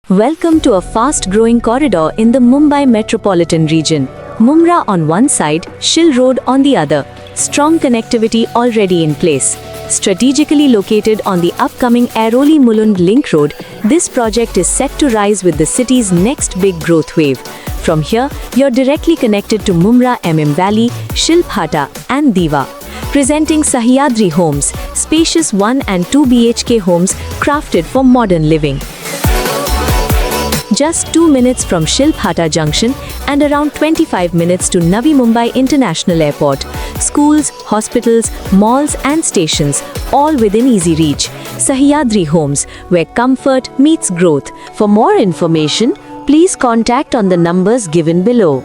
Welcome to a fast-growing corridor in the Mumbai metropolitan region. Mumra on one side, Shil Road on the other. Strong connectivity already in place. Strategically located on the upcoming Airoli-Mulund Link Road, this project is set to rise with the city's next big growth wave. From here, you're directly connected to Mumra MM Valley, Shilphata and Diva. Presenting Sahyadri Homes, spacious 1 and 2 BHK homes crafted for modern living. Just 2 minutes from Shilphata Junction and around 25 minutes to Navi Mumbai International Airport. Schools, hospitals, malls and stations, all within easy reach. Sahyadri Homes, where comfort meets growth. For more information, please contact on the numbers given below.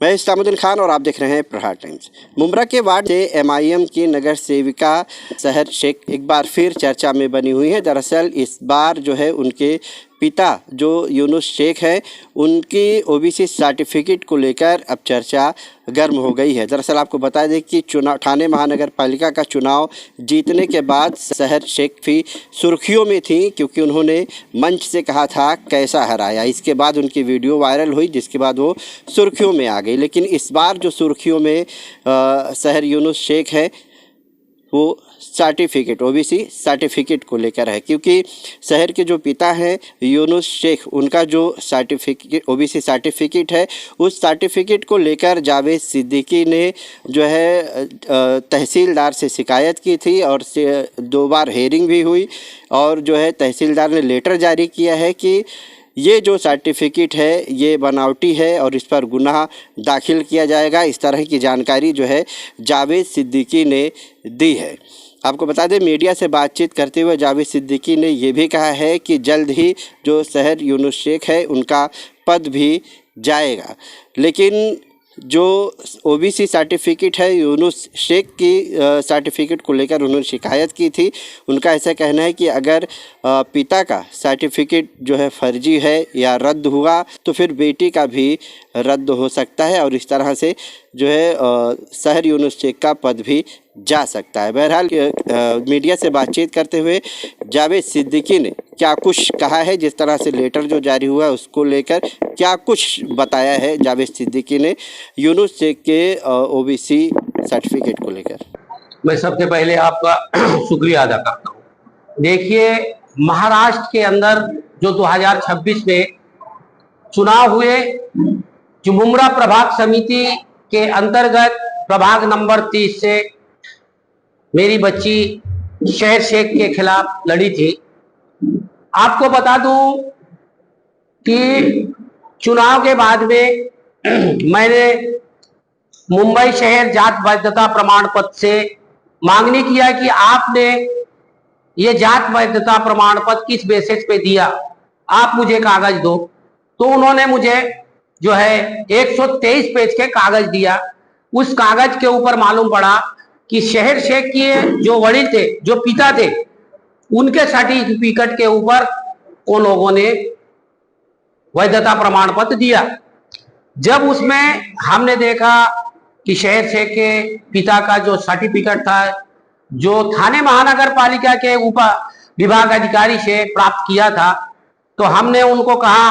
मैं इस्लामुद्दीन खान और आप देख रहे हैं प्रहार times. Mumbra के ward से MIM की नगर सेविका सहर शेख एक बार फिर चर्चा में बनी हुई है। दरअसल इस बार जो है उनके पिता जो यूनुस शेख है उनकी ओबीसी सर्टिफिकेट को लेकर अब चर्चा गर्म हो गई है। दरअसल आपको बता दें कि ठाणे महानगर पालिका का चुनाव जीतने के बाद सहर शेख भी सुर्खियों में थी, क्योंकि उन्होंने मंच से कहा था कैसा हराया। इसके बाद उनकी वीडियो वायरल हुई, जिसके बाद वो सुर्खियों में आ गई। लेकिन इस बार जो सुर्खियों में सहर यूनुस शेख है वो सर्टिफिकेट ओबीसी सर्टिफिकेट को लेकर है, क्योंकि शहर के जो पिता हैं यूनुस शेख, उनका जो सर्टिफिकेट ओबीसी सर्टिफिकेट है उस सर्टिफिकेट को लेकर जावेद सिद्दीकी ने जो है तहसीलदार से शिकायत की थी और 2 बार हेयरिंग भी हुई और जो है तहसीलदार ने लेटर जारी किया है कि ये जो सर्टिफिकेट है ये बनावटी है और इस पर गुनाह दाखिल किया जाएगा। इस तरह की जानकारी जो है जावेद सिद्दीकी ने दी है। आपको बता दें, मीडिया से बातचीत करते हुए जावेद सिद्दीकी ने ये भी कहा है कि जल्द ही जो सहर यूनुस शेख है उनका पद भी जाएगा। लेकिन जो ओबीसी सर्टिफिकेट है यूनुस शेख की सर्टिफिकेट को लेकर उन्होंने शिकायत की थी। उनका ऐसा कहना है कि अगर पिता का सर्टिफिकेट जो है फर्जी है या रद्द हुआ तो फिर बेटी का भी रद्द हो सकता है और इस तरह से जो है सहर यूनुस शेख का पद भी जा सकता है। बहरहाल मीडिया से बातचीत करते हुए जावेद सिद्दीकी ने क्या कुछ कहा है, जिस तरह से लेटर जो जारी हुआ है उसको लेकर क्या कुछ बताया है जावेद सिद्दीकी ने यूनुस शेख के ओबीसी सर्टिफिकेट को लेकर। मैं सबसे पहले आपका शुक्रिया अदा करता हूँ। देखिए, महाराष्ट्र के अंदर जो 2026 में चुनाव हुए, जो मुमरा प्रभाग समिति के अंतर्गत प्रभाग नंबर 30 से मेरी बच्ची शहर शेख के खिलाफ लड़ी थी। आपको बता दूं कि चुनाव के बाद में मैंने मुंबई शहर जात वैधता प्रमाण पत्र से मांगनी किया कि आपने ये जात वैधता प्रमाण पत्र किस बेसिस पे दिया, आप मुझे कागज दो। तो उन्होंने मुझे जो है 123 पेज के कागज दिया। उस कागज के ऊपर मालूम पड़ा कि शहर शेख के जो वडील थे, जो पिता थे, उनके सर्टिफिकेट के ऊपर उन लोगों ने वैधता प्रमाण पत्र दिया। जब उसमें हमने देखा कि शहर शेख के पिता का जो सर्टिफिकेट था, जो ठाणे महानगर पालिका के ऊपर विभाग अधिकारी से प्राप्त किया था, तो हमने उनको कहा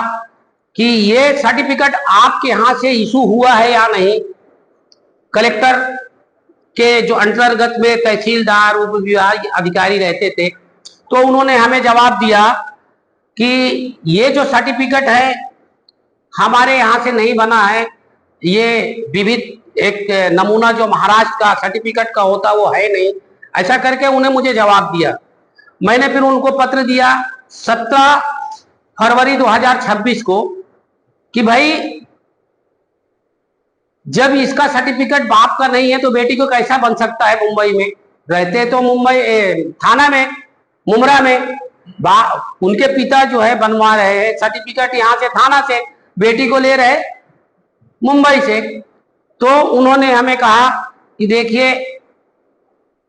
कि ये सर्टिफिकेट आपके यहाँ से इशू हुआ है या नहीं। कलेक्टर के जो अंतर्गत में तहसीलदार उप विभाग अधिकारी रहते थे, तो उन्होंने हमें जवाब दिया कि ये जो सर्टिफिकेट है हमारे यहाँ से नहीं बना है, ये विविध एक नमूना जो महाराष्ट्र का सर्टिफिकेट का होता वो है नहीं। ऐसा करके उन्हें मुझे जवाब दिया। मैंने फिर उनको पत्र दिया 17 फरवरी 2026 को कि भाई जब इसका सर्टिफिकेट बाप का नहीं है तो बेटी को कैसा बन सकता है। मुंबई में रहते तो मुंबई थाना में मुमरा में उनके पिता जो है बनवा रहे हैं सर्टिफिकेट, यहाँ से थाना से बेटी को ले रहे मुंबई से। तो उन्होंने हमें कहा कि देखिए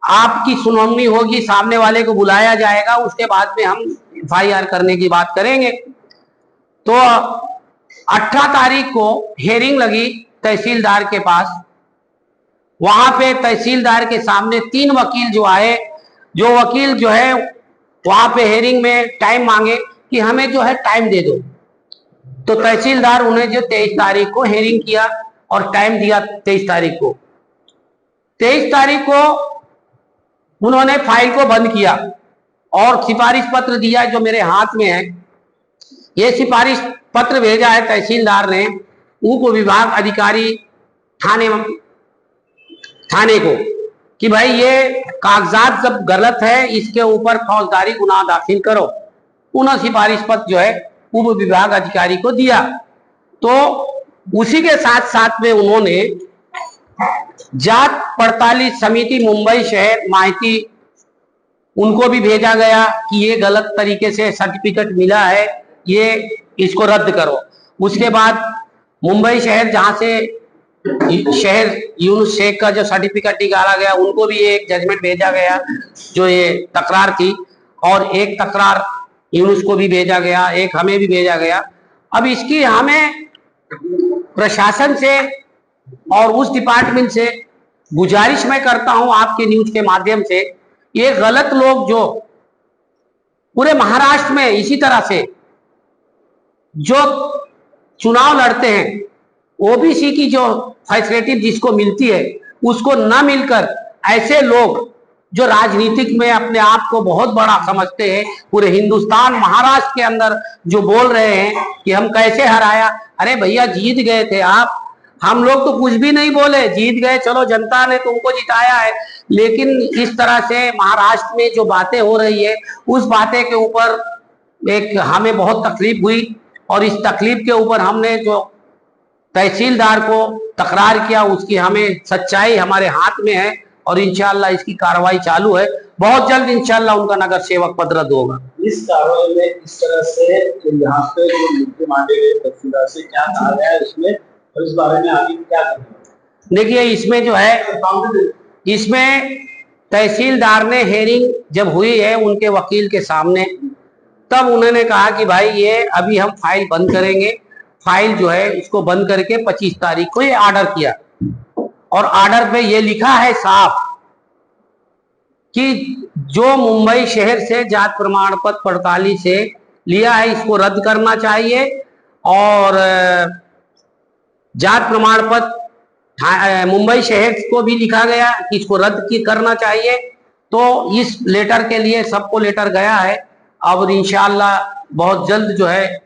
आपकी सुनवाई होगी, सामने वाले को बुलाया जाएगा, उसके बाद में हम FIR करने की बात करेंगे। तो 18 तारीख को हेयरिंग लगी तहसीलदार के पास। वहां पे तहसीलदार के सामने 3 वकील जो आए, जो वकील जो है वहां पे हेयरिंग में टाइम मांगे कि हमें जो है टाइम दे दो, तो तहसीलदार उन्हें जो 23 तारीख को हेयरिंग किया और टाइम दिया 23 तारीख को। 23 तारीख को उन्होंने फाइल को बंद किया और सिफारिश पत्र दिया जो मेरे हाथ में है। ये सिफारिश पत्र भेजा है तहसीलदार ने उप विभाग अधिकारी थाने को कि भाई ये कागजात सब गलत है, इसके ऊपर फौजदारी गुनाह दाखिल करो। उन्होंने सिफारिश पत्र जो है उप विभाग अधिकारी को दिया। तो उसी के साथ साथ में उन्होंने जांच पड़ताल समिति मुंबई शहर माहिती उनको भी भेजा गया कि ये गलत तरीके से सर्टिफिकेट मिला है, ये इसको रद्द करो। उसके बाद मुंबई शहर जहां से शहर यूनुस शेख का जो सर्टिफिकेट निकाला गया उनको भी एक जजमेंट भेजा गया जो ये तकरार थी, और एक तकरार यूनुस को भी भेजा गया, एक हमें भी भेजा गया। अब इसकी हमें प्रशासन से और उस डिपार्टमेंट से गुजारिश मैं करता हूं आपके न्यूज के माध्यम से, ये गलत लोग जो पूरे महाराष्ट्र में इसी तरह से जो चुनाव लड़ते हैं, ओबीसी की जो फैसिलिटी जिसको मिलती है उसको न मिलकर ऐसे लोग जो राजनीतिक में अपने आप को बहुत बड़ा समझते हैं, पूरे हिंदुस्तान महाराष्ट्र के अंदर जो बोल रहे हैं कि हम कैसे हराया। अरे भैया जीत गए थे आप, हम लोग तो कुछ भी नहीं बोले, जीत गए, चलो जनता ने तुमको जिताया है। लेकिन इस तरह से महाराष्ट्र में जो बातें हो रही है उस बातें के ऊपर एक हमें बहुत तकलीफ हुई, और इस तकलीफ के ऊपर हमने जो तहसीलदार को तकरार किया उसकी हमें सच्चाई हमारे हाथ में है, और इंशाल्लाह इसकी कार्रवाई चालू है। बहुत जल्द इंशाल्लाह उनका नगर सेवक पद रद्द होगा। इस कार्रवाई में इस तरह से यहाँ पे जो मुद्दे मांगे गए तहसीलदार से क्या कहा गया है इसमें, और इस बारे में आगे क्या करना है? देखिए इसमें जो है, इसमें तहसीलदार ने हेयरिंग जब हुई है उनके वकील के सामने, तब उन्होंने कहा कि भाई ये अभी हम फाइल बंद करेंगे। फाइल जो है उसको बंद करके 25 तारीख को ये ऑर्डर किया, और ऑर्डर पे ये लिखा है साफ कि जो मुंबई शहर से जात प्रमाण पत्र पड़ताली से लिया है इसको रद्द करना चाहिए, और जात प्रमाण पत्र मुंबई शहर को भी लिखा गया कि इसको रद्द करना चाहिए। तो इस लेटर के लिए सबको लेटर गया है, अब इंशाल्लाह बहुत जल्द जो है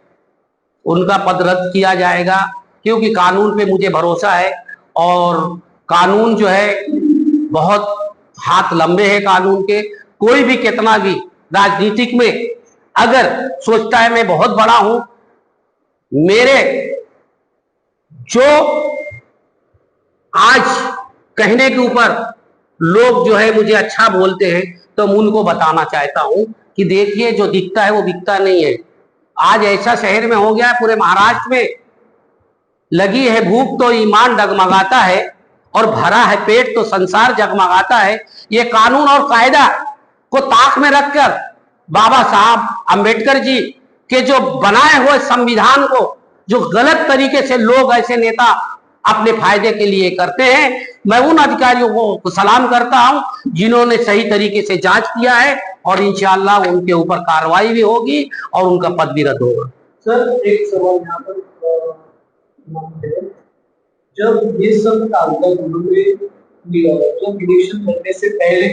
उनका पद रद्द किया जाएगा, क्योंकि कानून पे मुझे भरोसा है, और कानून जो है बहुत हाथ लंबे हैं कानून के। कोई भी कितना भी राजनीतिक में अगर सोचता है मैं बहुत बड़ा हूं, मेरे जो आज कहने के ऊपर लोग जो है मुझे अच्छा बोलते हैं, तो मैं उनको बताना चाहता हूं कि देखिए जो दिखता है वो बिकता नहीं है। आज ऐसा शहर में हो गया है, पूरे महाराष्ट्र में लगी है भूख तो ईमान डगमगाता है, और भरा है पेट तो संसार जगमगाता है। ये कानून और कायदा को ताक में रखकर बाबा साहब अंबेडकर जी के जो बनाए हुए संविधान को जो गलत तरीके से लोग ऐसे नेता अपने फायदे के लिए करते हैं, मैं उन अधिकारियों को सलाम करता हूं जिन्होंने सही तरीके से जांच किया है, और इंशाअल्लाह उनके ऊपर कार्रवाई भी होगी और उनका पद भी रद्द होगा। सर एक सवाल यहाँ पर, जब ये सब कागजात उन्होंने जब इलेक्शन करने से पहले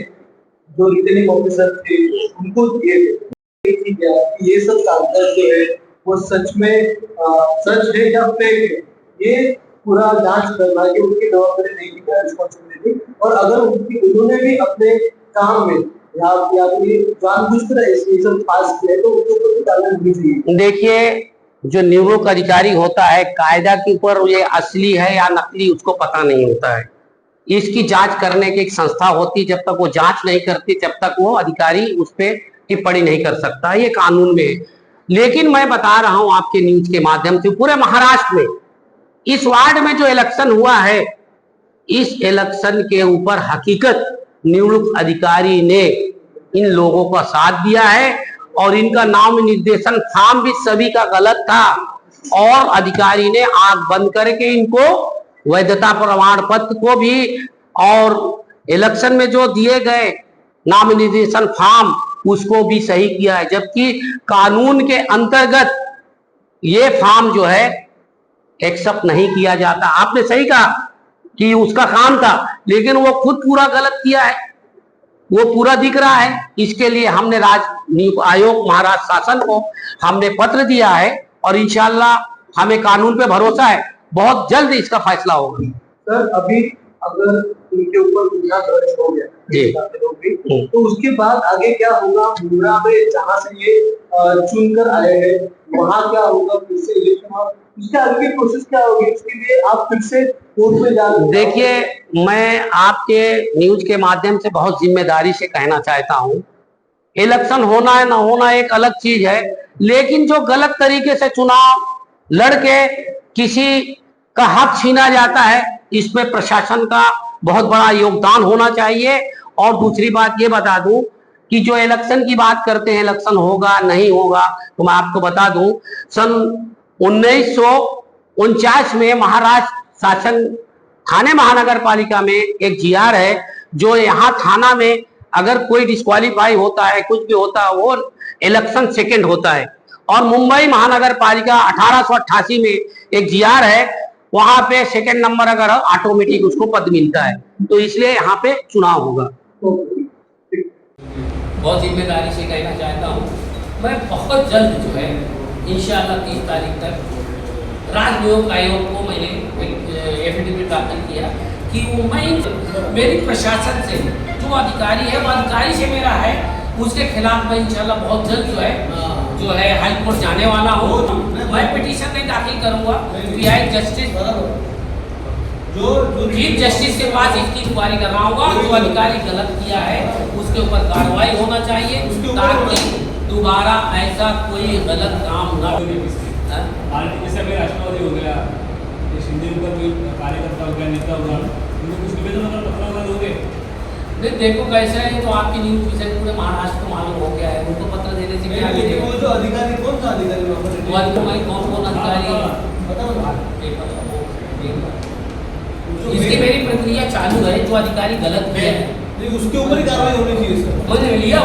जो रिटर्निंग ऑफिसर थे उनको दिए थे, ये सब कागजात जो है वो सच में सच है या फेक है, ये पूरा जांच करना है कि उनकी जवाबदारी नहीं थी, रिस्पॉन्सिबिलिटी, और अगर उन्होंने भी अपने काम में या जानबूझकर ऐसे सब पास किया तो उनको कोई कार्रवाई होनी चाहिए। देखिए जो निवृत्त अधिकारी होता है, कायदा के ऊपर ये असली है या नकली उसको पता नहीं होता है। इसकी जांच करने की एक संस्था होती, जब तक वो जांच नहीं करती तब तक वो अधिकारी उस पर टिप्पणी नहीं कर सकता, ये कानून में है। लेकिन मैं बता रहा हूं आपके न्यूज के माध्यम से, पूरे महाराष्ट्र में इस वार्ड में जो इलेक्शन हुआ है, इस इलेक्शन के ऊपर हकीकत निवृत्त अधिकारी ने इन लोगों का साथ दिया है, और इनका नाम निर्देशन फॉर्म भी सभी का गलत था, और अधिकारी ने आंख बंद करके इनको वैधता प्रमाण पत्र को भी और इलेक्शन में जो दिए गए नाम निर्देशन फॉर्म उसको भी सही किया है, जबकि कानून के अंतर्गत ये फार्म जो है एक्सेप्ट नहीं किया जाता। आपने सही कहा कि उसका काम था, लेकिन वो खुद पूरा गलत किया है, वो पूरा दिख रहा है। इसके लिए हमने राज्य आयोग महाराष्ट्र शासन को हमने पत्र दिया है और इंशाल्लाह हमें कानून पे भरोसा है, बहुत जल्द इसका फैसला होगा। सर अभी अगर उनके ऊपर गुनाह दर्ज हो गया जी, तो उसके बाद आगे क्या होगा? मुंब्रा में जहाँ से ये चुनकर आए हैं वहाँ क्या होगा? फिर से इलेक्शन होगा, उसके आगे की प्रोसेस क्या होगी? उसके लिए आप फिर से कोर्ट में जा? देखिए, मैं आपके न्यूज के माध्यम से बहुत जिम्मेदारी से कहना चाहता हूँ, इलेक्शन होना है ना होना एक अलग चीज है, लेकिन जो गलत तरीके से चुनाव लड़के किसी का हक छीना जाता है, इसमें प्रशासन का बहुत बड़ा योगदान होना चाहिए। और दूसरी बात ये बता दूं कि जो इलेक्शन की बात करते हैं, इलेक्शन होगा नहीं होगा, तो मैं आपको बता दूं सन 1949 में महाराष्ट्र शासन थाने महानगर पालिका में एक जीआर है, जो यहाँ थाना में अगर कोई डिस्क्वालीफाई होता है, कुछ भी होता है, वो इलेक्शन सेकंड होता है। और मुंबई महानगर पालिका 1888 में एक जीआर है, वहां पे सेकंड नंबर अगर ऑटोमेटिक उसको पद मिलता है, तो इसलिए यहाँ पे चुनाव होगा। बहुत जिम्मेदारी से कहना चाहता हूँ, मैं बहुत जल्द जो है इंशाअल्लाह 30 तारीख तक राज्य नियोग आयोग को मैंने एफिडेविट दाखिल किया कि वो मैं मेरी प्रशासन से जो अधिकारी है, वो अधिकारी से मेरा है, उसके खिलाफ मैं इंशाअल्लाह बहुत जल्द जो है हाई कोर्ट जाने वाला हूँ। मैं पिटीशन नहीं दाखिल करूँगा, पीआई जस्टिस चीफ जस्टिस के पास इसकी इंक्वायरी करवाऊंगा। जो अधिकारी गलत किया है उसके ऊपर कार्रवाई होना चाहिए, ताकि दोबारा ऐसा कोई गलत काम ना हो। जैसे अभी राष्ट्रवादी हो गया, शिंदे ऊपर कोई कार्यकर्ता हो गया, नेता हुआ, उनको कुछ निवेदन अगर पत्र वगैरह दोगे? देखो कैसा है, तो आपकी न्यूज विषय पूरे महाराष्ट्र को मालूम हो गया है, उनको पत्र देने से क्या लेकिन वो जो अधिकारी कौन सा अधिकारी कौन अधिकारी इसकी मेरी प्रक्रिया चालू है। जो अधिकारी गलत किया है उसके ऊपर ही कार्रवाई होनी चाहिए सर। मैंने लिया